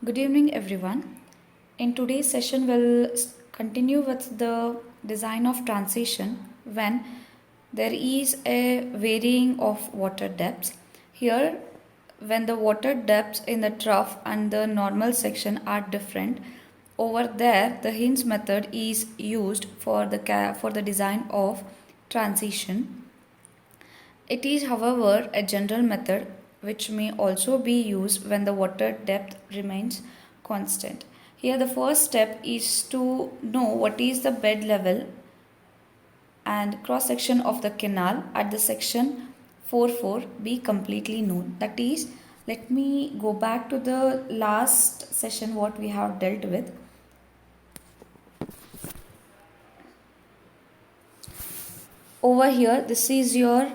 Good evening, everyone. In today's session, we'll continue with the design of transition when there is a varying of water depths. Here, when the water depths in the trough and the normal section are different, over there the Hinds method is used for the design of transition. It is, however, a general method which may also be used when the water depth remains constant. Here, the first step is to know what is the bed level and cross section of the canal at the section 4 be completely known. That is, let me go back to the last session what we have dealt with. Over here, this is your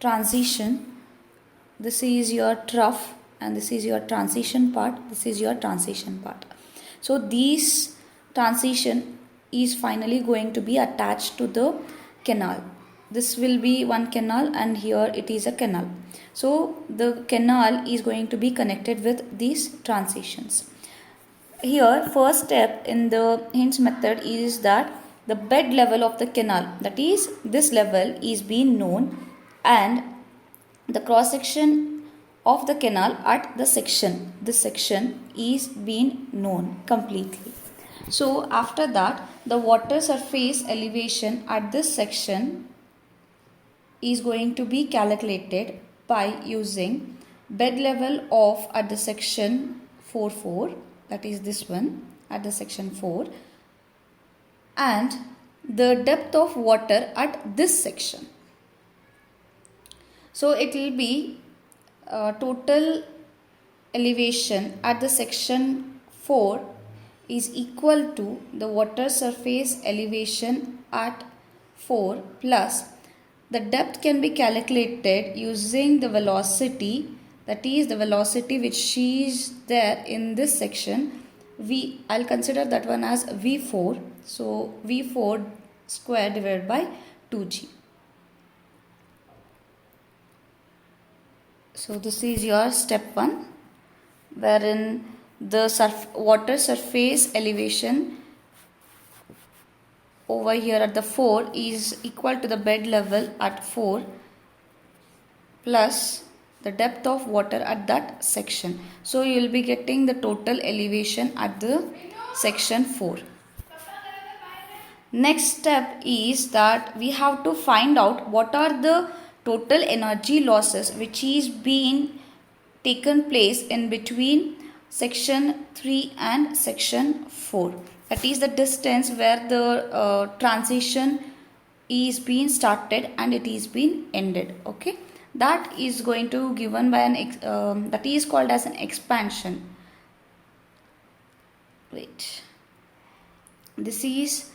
transition, this is your trough, and this is your transition part, this is your transition part. So these transition is finally going to be attached to the canal. This will be one canal and here it is a canal. So the canal is going to be connected with these transitions. Here, first step in the Hinds method is that the bed level of the canal, that is this level, is being known, and the cross section of the canal at the section, this section is being known completely. So after that, the water surface elevation at this section is going to be calculated by using bed level of at the section 4, that is this one at the section 4, and the depth of water at this section. So it will be total elevation at the section 4 is equal to the water surface elevation at 4 plus the depth can be calculated using the velocity, that is the velocity which is there in this section. I'll consider that one as V4. So V4 square divided by 2g. So this is your step 1, wherein the water surface elevation over here at the 4 is equal to the bed level at 4 plus the depth of water at that section. So you will be getting the total elevation at the section 4. Next step is that we have to find out what are the total energy losses which is being taken place in between section 3 and section 4. That is the distance where the transition is being started and it is being ended. Okay, that is going to given by an that is called as an expansion. Wait, this is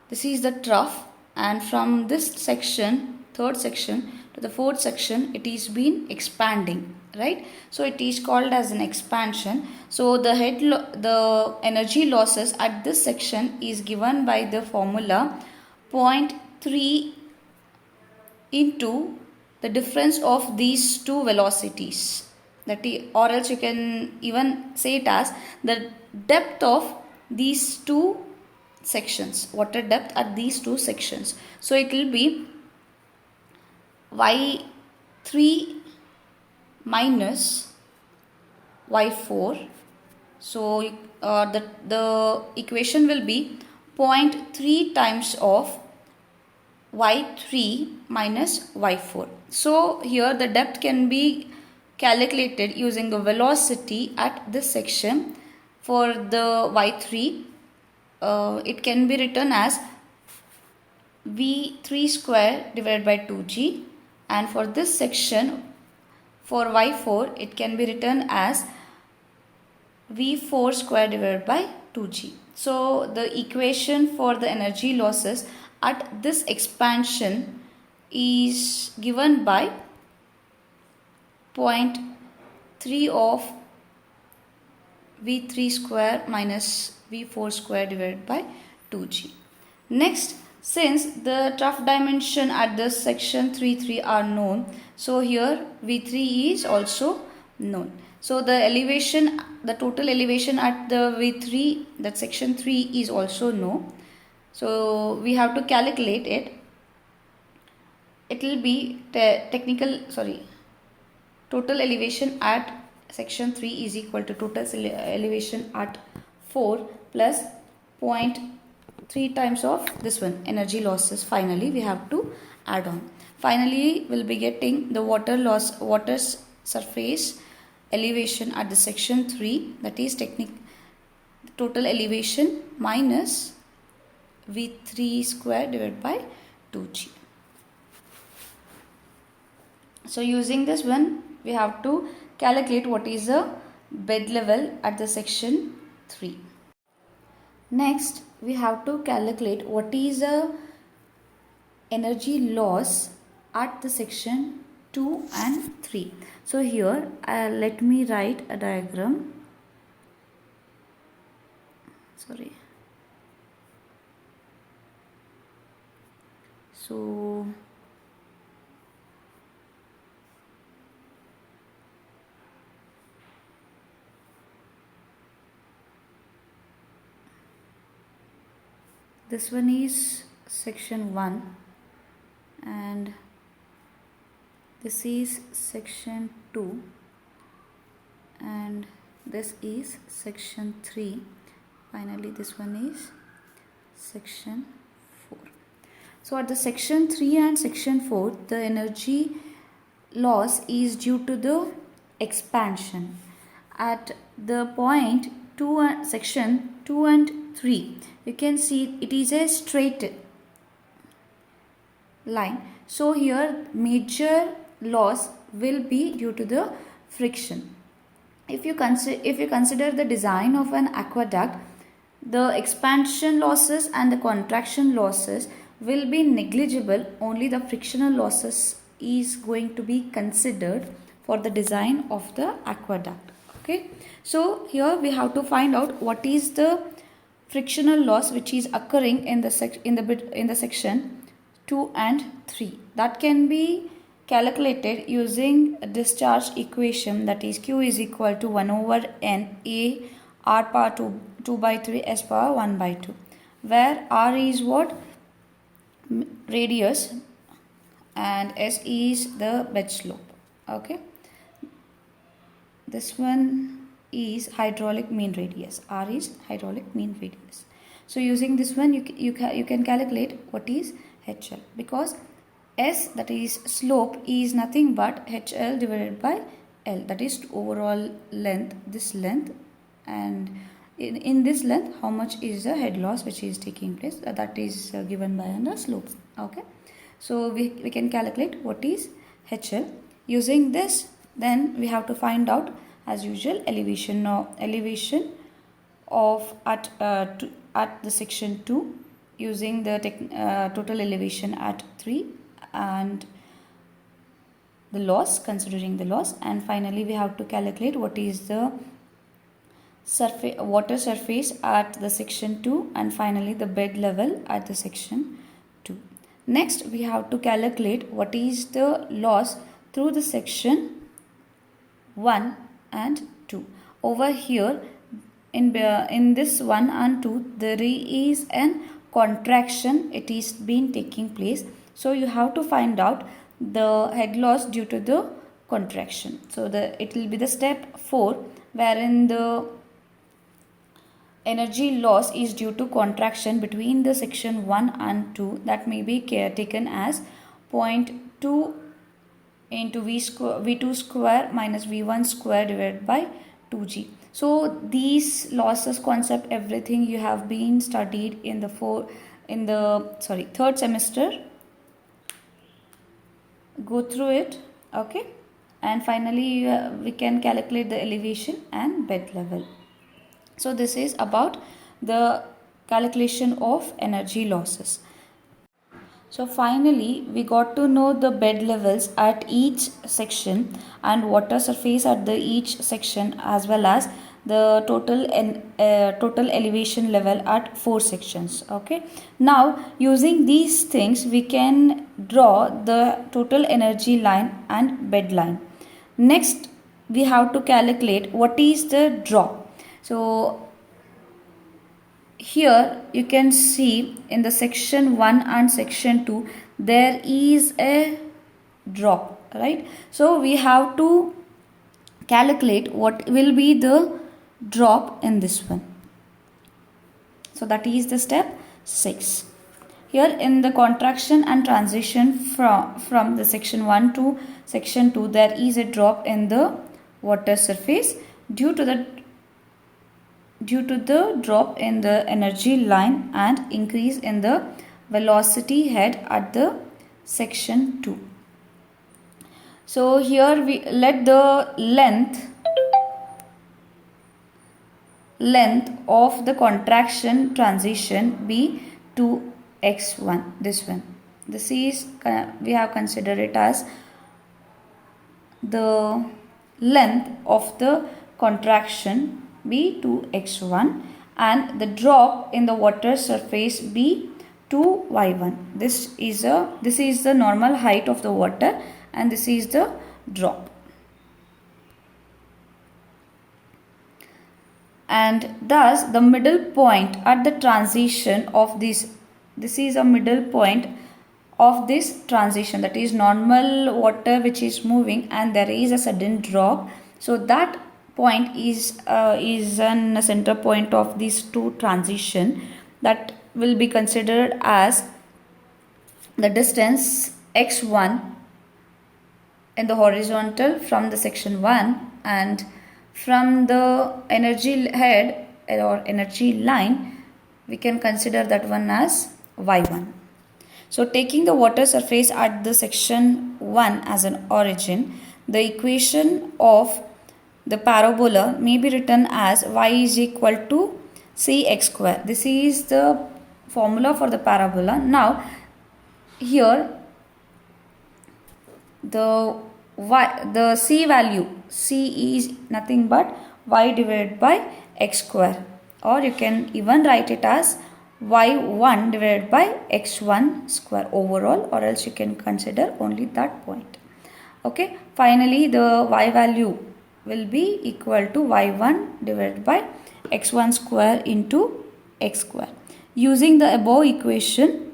the trough, and from this section, third section, to the fourth section, it is been expanding, right? So it is called as an expansion. So the energy losses at this section is given by the formula 0.3 into the difference of these two velocities, or else you can even say it as the depth of these two sections, water depth at these two sections. So it will be y3 minus y4. So the equation will be 0.3 times of y3 minus y4. So here the depth can be calculated using the velocity at this section. For the y3, it can be written as V3 square divided by 2g, and for this section for y4 it can be written as V4 square divided by 2g. So the equation for the energy losses at this expansion is given by 0.3 of V3 square minus V4 square divided by 2g. Next, since the trough dimension at this section 3 are known, so here V3 is also known. So the elevation, the total elevation at the V3, that section 3, is also known. So we have to calculate it. It will be total elevation at section 3 is equal to total elevation at 4 plus 0.3 times of this one, energy losses. Finally we have to add on. Finally we'll be getting the water surface elevation at the section 3, that is total elevation minus V3 square divided by 2G. So using this one, we have to calculate what is the bed level at the section 3. Next, we have to calculate what is the energy loss at the section 2 and 3. So here, let me write a diagram. Sorry. So this one is section 1 and this is section 2 and this is section 3. Finally this one is section 4. So at the section 3 and section 4, the energy loss is due to the expansion. At the point 2 and section 2 and 3, you can see it is a straight line. So here major loss will be due to the friction. If you consider the design of an aqueduct, the expansion losses and the contraction losses will be negligible. Only the frictional losses is going to be considered for the design of the aqueduct. Okay, so here we have to find out what is the frictional loss which is occurring in the section 2 and 3. That can be calculated using a discharge equation, that is Q is equal to 1 over N A R power 2 by 3 S power 1 by 2, where R is what? Radius and S is the bed slope. Okay, this one is hydraulic mean radius. R is hydraulic mean radius. So using this one you can calculate what is HL, because S, that is slope, is nothing but HL divided by L, that is overall length, this length, and in this length how much is the head loss which is taking place, that is given by the slope. Okay, so we can calculate what is HL. Using this, then we have to find out as usual elevation of at the section 2 using the total elevation at 3 and the loss, considering the loss, and finally we have to calculate what is the water surface at the section 2 and finally the bed level at the section 2. Next we have to calculate what is the loss through the section 1 and 2. Over here in this 1 and 2 there is an contraction, it is been taking place. So you have to find out the head loss due to the contraction. So it will be the step 4, wherein the energy loss is due to contraction between the section 1 and 2. That may be taken as 0.2 into V2 square minus V1 square divided by 2G. So these losses concept, everything you have been studied in the third semester. Go through it. Okay, and finally we can calculate the elevation and bed level. So this is about the calculation of energy losses. So finally we got to know the bed levels at each section and water surface at the each section, as well as the total elevation level at 4 sections. Okay, now using these things we can draw the total energy line and bed line. Next we have to calculate what is the drop. So here you can see in the section 1 and section 2 there is a drop, right? So we have to calculate what will be the drop in this one. So that is the step 6. Here in the contraction and transition from the section 1 to section 2 there is a drop in the water surface due to the drop in the energy line and increase in the velocity head at the section 2. So here we let the length of the contraction transition be 2x1. This is we have considered it as the length of the contraction be 2x1 and the drop in the water surface be 2y1. This is the normal height of the water and this is the drop. And thus the middle point at the transition of this is a middle point of this transition, that is normal water which is moving and there is a sudden drop. So that point is an center point of these two transition that will be considered as the distance x1 in the horizontal from the section 1 and from the energy head or energy line we can consider that one as y1. So taking the water surface at the section 1 as an origin, the equation of the parabola may be written as y is equal to cx square. This is the formula for the parabola. Now here the c value, c is nothing but y divided by x square, or you can even write it as y1 divided by x1 square overall, or else you can consider only that point. Okay, finally the y value will be equal to y1 divided by x1 square into x square. Using the above equation,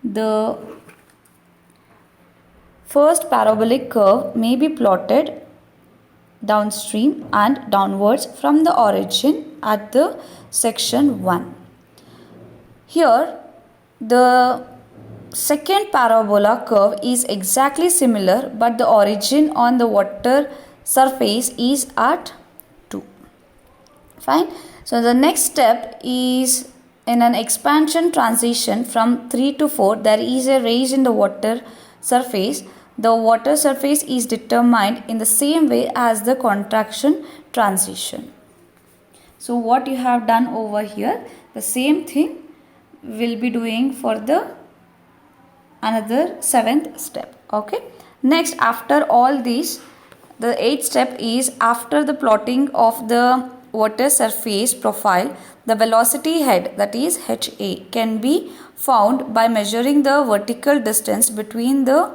the first parabolic curve may be plotted downstream and downwards from the origin at the section 1. Here the second parabola curve is exactly similar, but the origin on the water surface is at 2. Fine. So the next step is in an expansion transition from 3 to 4 there is a rise in the water surface. The water surface is determined in the same way as the contraction transition. So what you have done over here, the same thing will be doing for the another 7th step. Okay. Next, after all these, the 8th step is after the plotting of the water surface profile, the velocity head, that is HA, can be found by measuring the vertical distance between the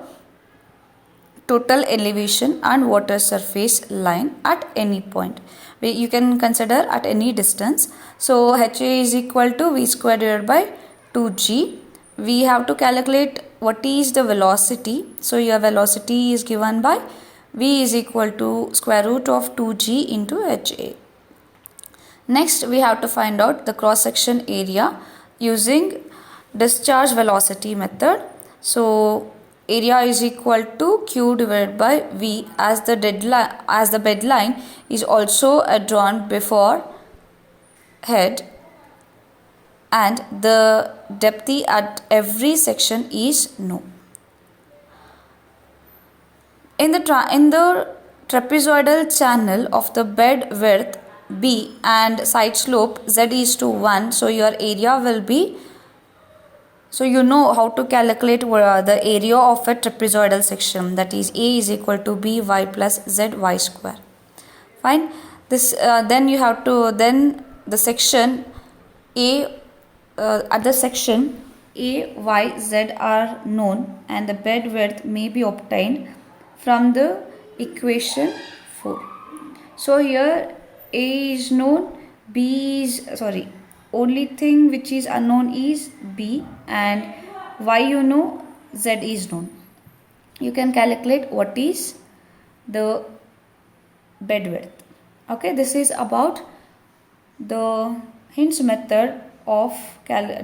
total elevation and water surface line at any point. You can consider at any distance. So HA is equal to V square divided by 2G. We have to calculate what is the velocity. So your velocity is given by V is equal to square root of 2G into HA. Next we have to find out the cross section area using discharge velocity method. So area is equal to Q divided by V, as the bed line is also drawn before head and the depth at every section is known. In the trapezoidal channel of the bed width B and side slope Z is to 1, so your area will be, so you know how to calculate the area of a trapezoidal section, that is A is equal to BY plus ZY square. Fine. This then you have to, then the section A, at the section A, Y, Z are known and the bed width may be obtained from the equation 4. So here A is known, B is, sorry, only thing which is unknown is B, and Y you know, Z is known. You can calculate what is the bed width. Okay, this is about the Hinds method of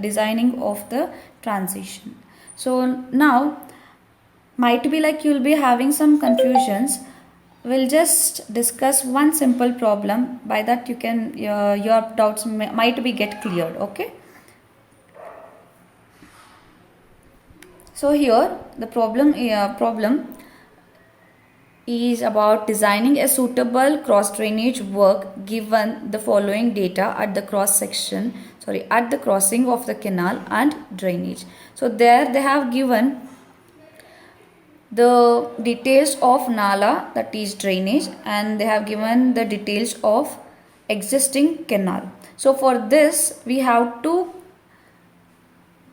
designing of the transition. So now might be like you'll be having some confusions. We'll just discuss one simple problem. By that you can your doubts might be get cleared. Okay. So here the problem is about designing a suitable cross drainage work given the following data at the at the crossing of the canal and drainage. So there they have given the details of nala, that is drainage, and they have given the details of existing canal. So for this we have to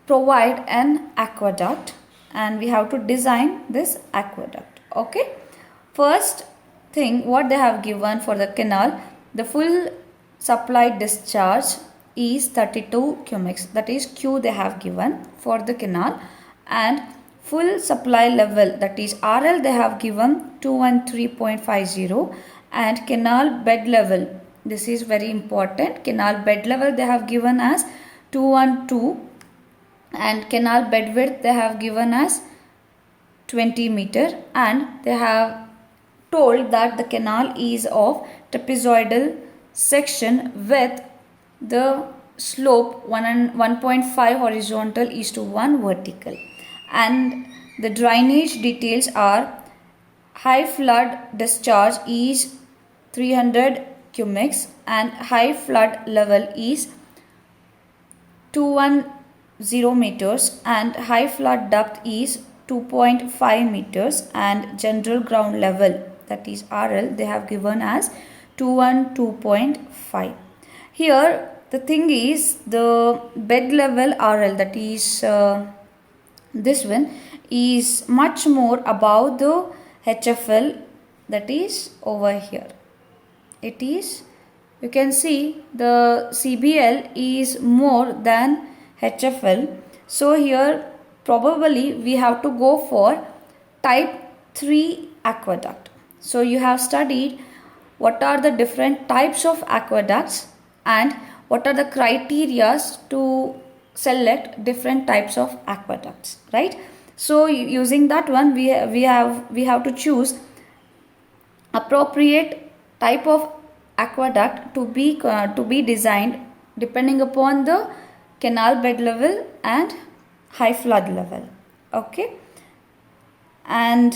provide an aqueduct and we have to design this aqueduct. Okay. First thing what they have given for the canal, the full supply discharge is 32 cumex, that is Q they have given for the canal, and full supply level, that is RL they have given 213.50, and canal bed level, this is very important, canal bed level they have given as 212, and canal bed width they have given as 20 meter, and they have told that the canal is of trapezoidal section with the slope 1.5 horizontal is to 1 vertical, and the drainage details are high flood discharge is 300 cumex and high flood level is 210 meters and high flood depth is 2.5 meters, and general ground level, that is RL, they have given as 212.5. Here the thing is the bed level RL, that is this one is much more above the HFL, that is over here. It is, you can see the CBL is more than HFL. So here probably we have to go for type 3 aqueduct. So you have studied what are the different types of aqueducts and what are the criteria to select different types of aqueducts, right? So using that one we have to choose appropriate type of aqueduct to be designed depending upon the canal bed level and high flood level. Okay, and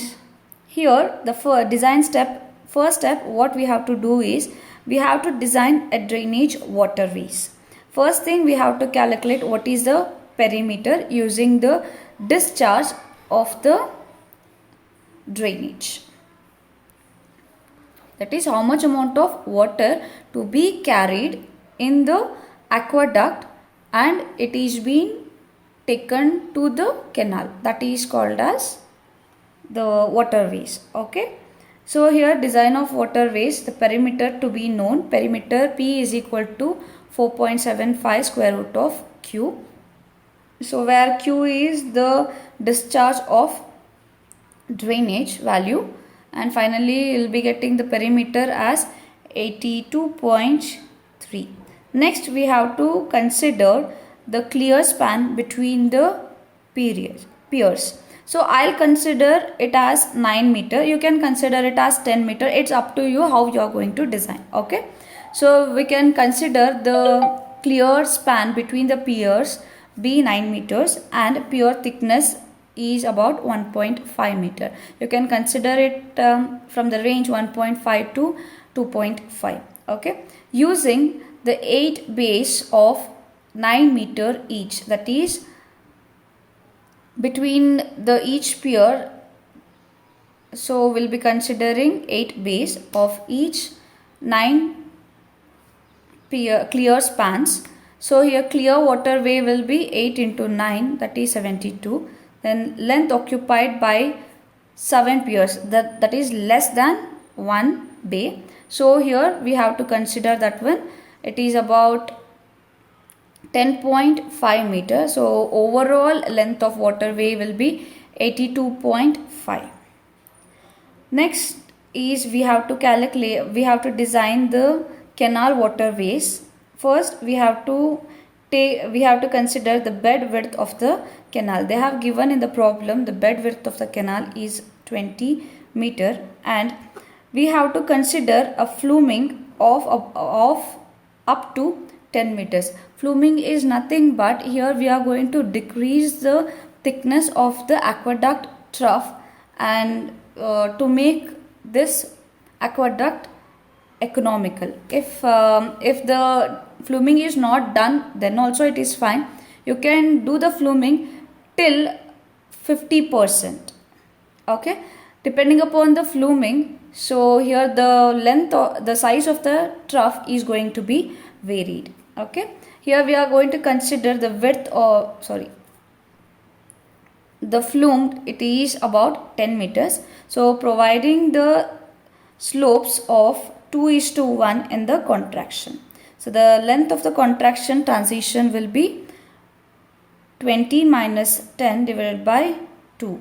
here the first step what we have to do is we have to design a drainage waterways. First thing we have to calculate what is the perimeter using the discharge of the drainage, that is how much amount of water to be carried in the aqueduct and it is being taken to the canal, that is called as the waterways. Okay, so here design of waterways, the perimeter to be known, perimeter P is equal to 4.75 square root of Q. So where Q is the discharge of drainage value, and finally you will be getting the perimeter as 82.3. Next we have to consider the clear span between the piers. So I'll consider it as 9 meter. You can consider it as 10 meter. It's up to you how you are going to design. Okay. So we can consider the clear span between the piers be 9 meters and pier thickness is about 1.5 meter. You can consider it from the range 1.5 to 2.5. Okay. Using the 8 bays of 9 meter each, that is between the each pier, so we'll be considering 8 bays of each 9 clear spans. So here clear waterway will be 8 into 9, that is 72. Then length occupied by 7 piers, that is less than 1 bay. So here we have to consider that one. It is about 10.5 meters. So overall length of waterway will be 82.5. Next is we have to design the canal waterways. First we have to consider the bed width of the canal. They have given in the problem the bed width of the canal is 20 meter, and we have to consider a fluming of up to 10 meters. Fluming is nothing but here we are going to decrease the thickness of the aqueduct trough, and to make this aqueduct economical. If the fluming is not done, then also it is fine. You can do the fluming till 50%. Okay, depending upon the fluming. So here the length or the size of the trough is going to be varied. Okay, here we are going to consider the width, or the flume, it is about 10 meters. So providing the slopes of 2:1 in the contraction. So the length of the contraction transition will be 20 minus 10 divided by 2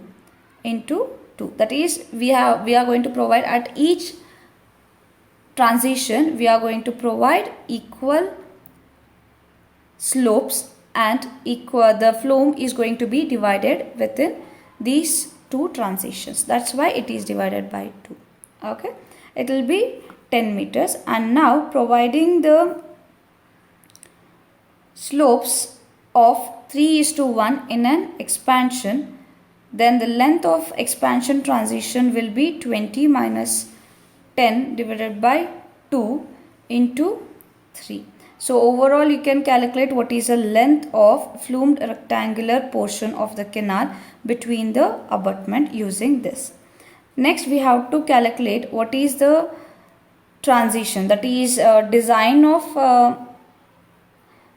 into 2. That is, we are going to provide at each transition, we are going to provide equal slopes, and the flume is going to be divided within these two transitions. That's why it is divided by 2. Okay, it will be 10 meters. And now providing the slopes of 3:1 in an expansion, then the length of expansion transition will be 20 minus 10 divided by 2 into 3. So overall you can calculate what is the length of flumed rectangular portion of the canal between the abutment using this. Next we have to calculate what is the transition, that is design of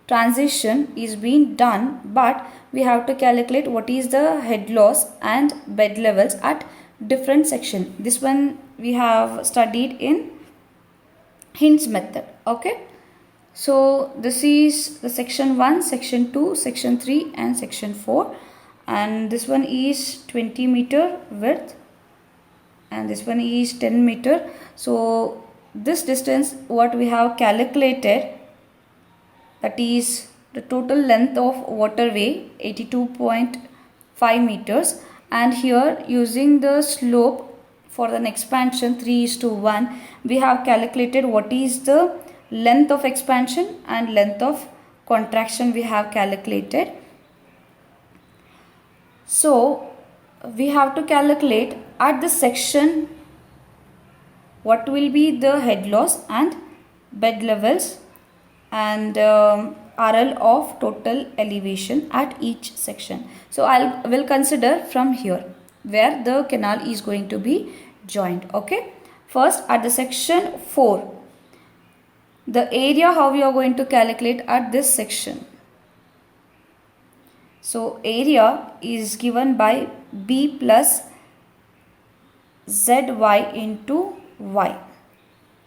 transition is being done, but we have to calculate what is the head loss and bed levels at different section. This one we have studied in Hind's method. Okay, so this is the section 1, section 2, section 3 and section 4, and this one is 20 meter width and this one is 10 meter. So this distance what we have calculated, that is the total length of waterway 82.5 meters, and here using the slope for an expansion 3:1, we have calculated what is the length of expansion and length of contraction we have calculated. So we have to calculate at the section what will be the head loss and bed levels and RL of total elevation at each section. So I will consider from here where the canal is going to be joined. Okay, first at the section 4, the area how we are going to calculate at this section. So area is given by B plus ZY into Y.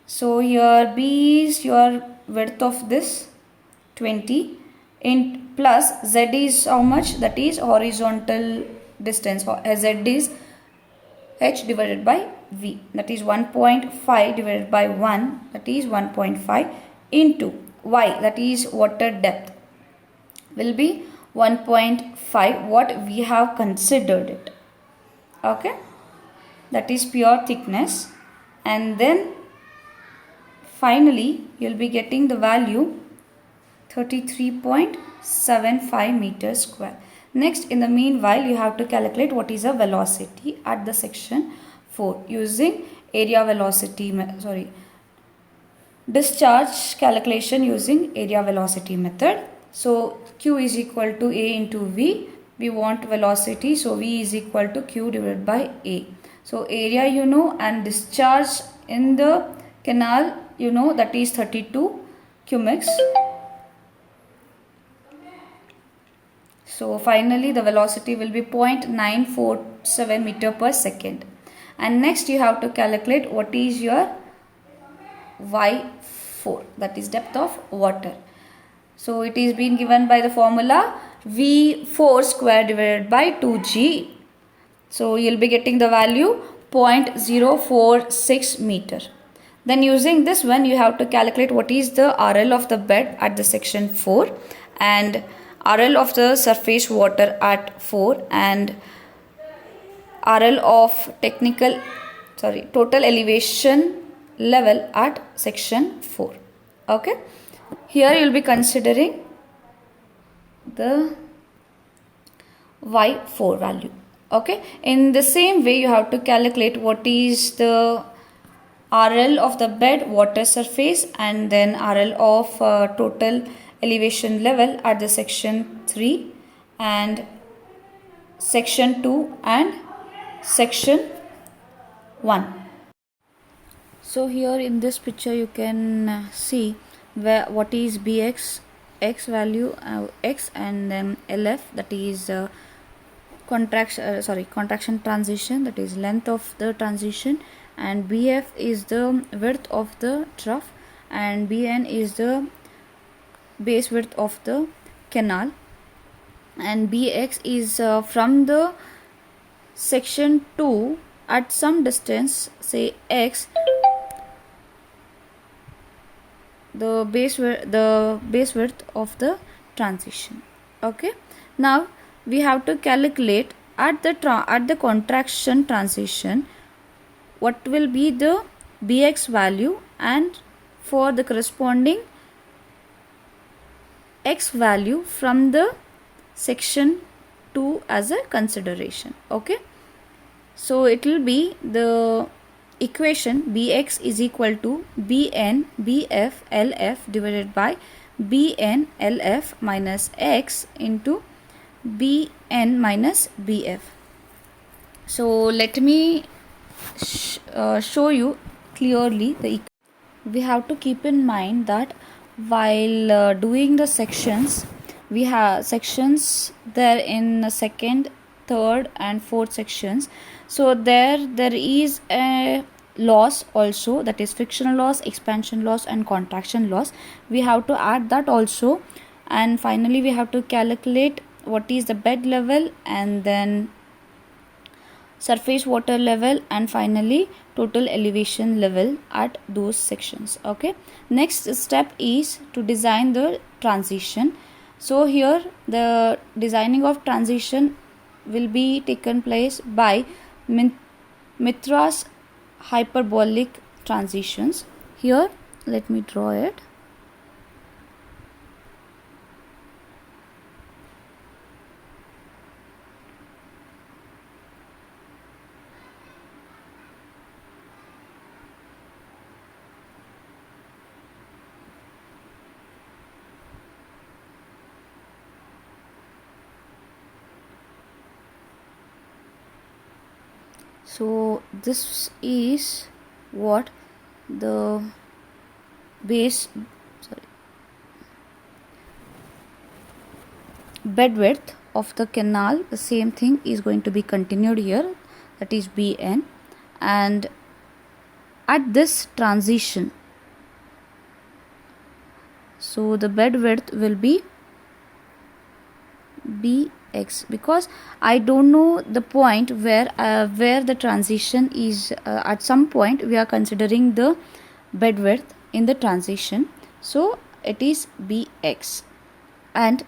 So here B is your width of this 20 in plus Z is how much, that is horizontal distance, Z is H divided by V, that is 1.5 divided by 1, that is 1.5 into Y, that is water depth, will be 1.5 what we have considered it. Okay, that is pure thickness, and then finally you will be getting the value 33.75 meters square. Next, in the meanwhile, you have to calculate what is a velocity at the section 4 using area velocity, discharge calculation using area velocity method. So Q is equal to A into V. We want velocity, so V is equal to Q divided by A. So area you know, and discharge in the canal you know, that is 32 cubics. So finally the velocity will be 0.947 meter per second. And next you have to calculate what is your y4, that is depth of water. So it is being given by the formula V4 square divided by 2G. So you'll be getting the value 0.046 meter. Then using this one, you have to calculate what is the RL of the bed at the section 4 and RL of the surface water at 4 and RL of total elevation level at section 4. Okay. Here you will be considering the Y4 value. Okay. In the same way, you have to calculate what is the RL of the bed water surface and then RL of total elevation level at the section 3 and section 2 and section 1. So here in this picture you can see what is Bx x value x and then LF, that is contraction transition, that is length of the transition, and BF is the width of the trough and BN is the base width of the canal, and Bx is from the section 2 at some distance, say x, the base width of the transition. Okay. Now we have to calculate at the contraction transition what will be the Bx value and for the corresponding x value from the section 2 as a consideration. Okay. So it will be the equation Bx is equal to Bn Bf Lf divided by Bn Lf minus x into Bn minus Bf. So let me show you clearly the equation. We have to keep in mind that while doing the sections, we have sections there in the second, third and fourth sections. So there is a loss also, that is frictional loss, expansion loss and contraction loss. We have to add that also, and finally we have to calculate what is the bed level and then surface water level and finally total elevation level at those sections. Okay. Next step is to design the transition. So here the designing of transition will be taken place by Mitra's hyperbolic transitions. Here let me draw it. So this is what the bed width of the canal. The same thing is going to be continued here, that is Bn, and at this transition, so the bed width will be Bx, because I don't know the point where the transition is. At some point we are considering the bed width in the transition, so it is Bx, and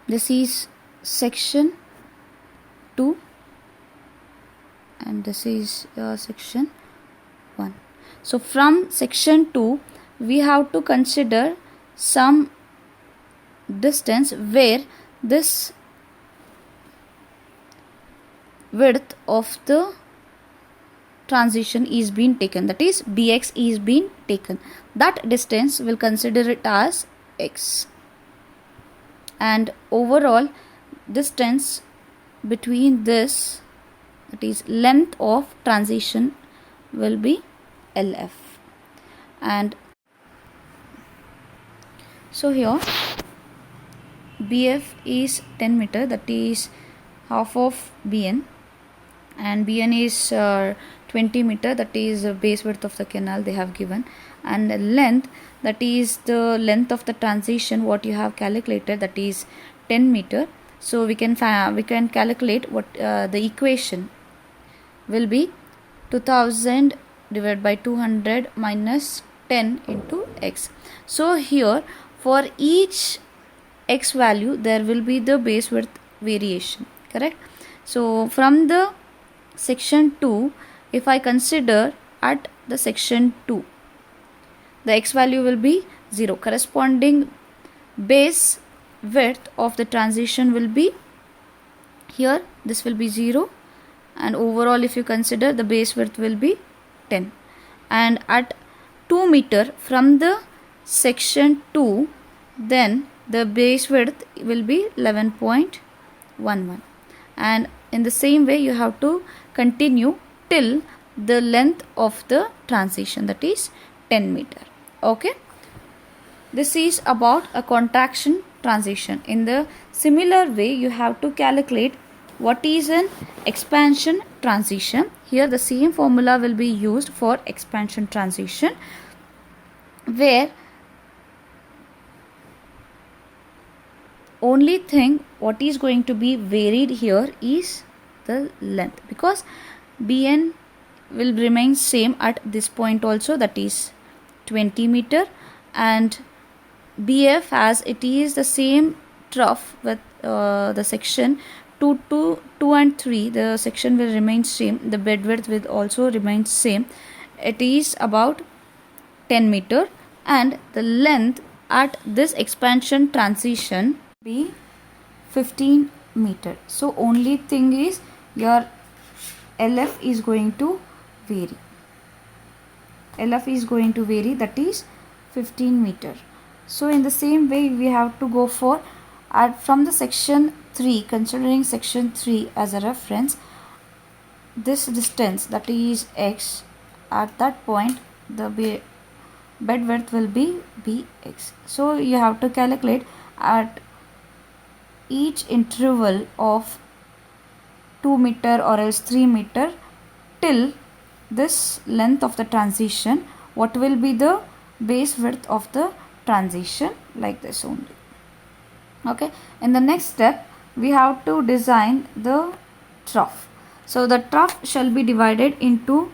this is section 2 and this is section 1. So from section 2 we have to consider some distance where this width of the transition is being taken, that is Bx is being taken. That distance will consider it as x, and overall distance between this, that is length of transition, will be Lf. And so here Bf is 10 meter, that is half of Bn, and Bn is 20 meter, that is base width of the canal they have given, and length, that is the length of the transition what you have calculated, that is 10 meter. So we can calculate what the equation will be 2000 divided by 200 minus 10 into x. So here for each x value there will be the base width variation, correct? So from the section 2, if I consider at the section 2, the x value will be 0, corresponding base width of the transition will be, here this will be 0, and overall if you consider the base width will be 10. And at 2 meter from the section 2, then the base width will be 11.11, and in the same way you have to continue till the length of the transition, that is 10 meter. Okay, this is about a contraction transition. In the similar way you have to calculate what is an expansion transition. Here the same formula will be used for expansion transition, where only thing what is going to be varied here is the length, because Bn will remain same at this point also, that is 20 meter, and Bf, as it is the same trough with the section 2 and 3, the section will remain same, the bed width will also remain same, it is about 10 meter, and the length at this expansion transition be 15 meter. So only thing is your LF is going to vary. LF is going to vary, that is 15 meter. So in the same way we have to go for from the section 3, considering section 3 as a reference, this distance, that is x, at that point the bed width will be bx. So you have to calculate at each interval of 2 meter or else 3 meter till this length of the transition, what will be the base width of the transition, like this only. Okay, in the next step we have to design the trough. So the trough shall be divided into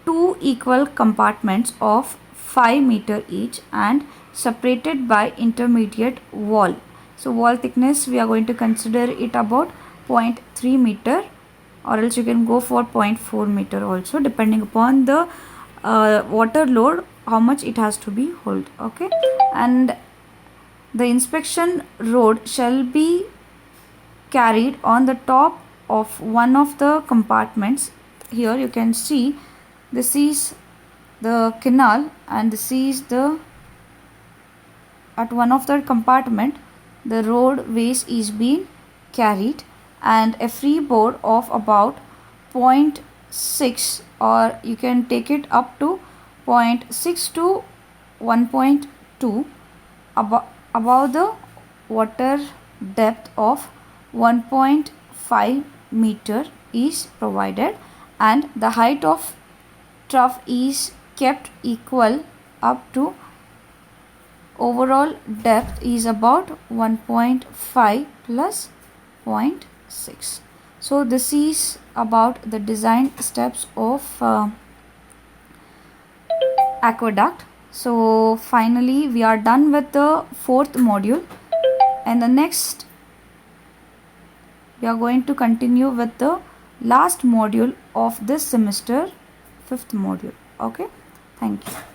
2 equal compartments of 5 meter each and separated by intermediate wall. So wall thickness we are going to consider it about 0.3 meter, or else you can go for 0.4 meter also, depending upon the water load, how much it has to be hold. Okay, and the inspection rod shall be carried on the top of one of the compartments. Here you can see this is the canal, and this is the, at one of the compartment the road waste is being carried, and a freeboard of about 0.6, or you can take it up to 0.6 to 1.2 above the water depth of 1.5 meter is provided, and the height of trough is kept equal up to overall depth is about 1.5 plus 0.6. So this is about the design steps of aqueduct. So finally we are done with the 4th module, and the next we are going to continue with the last module of this semester, 5th module. Okay, thank you.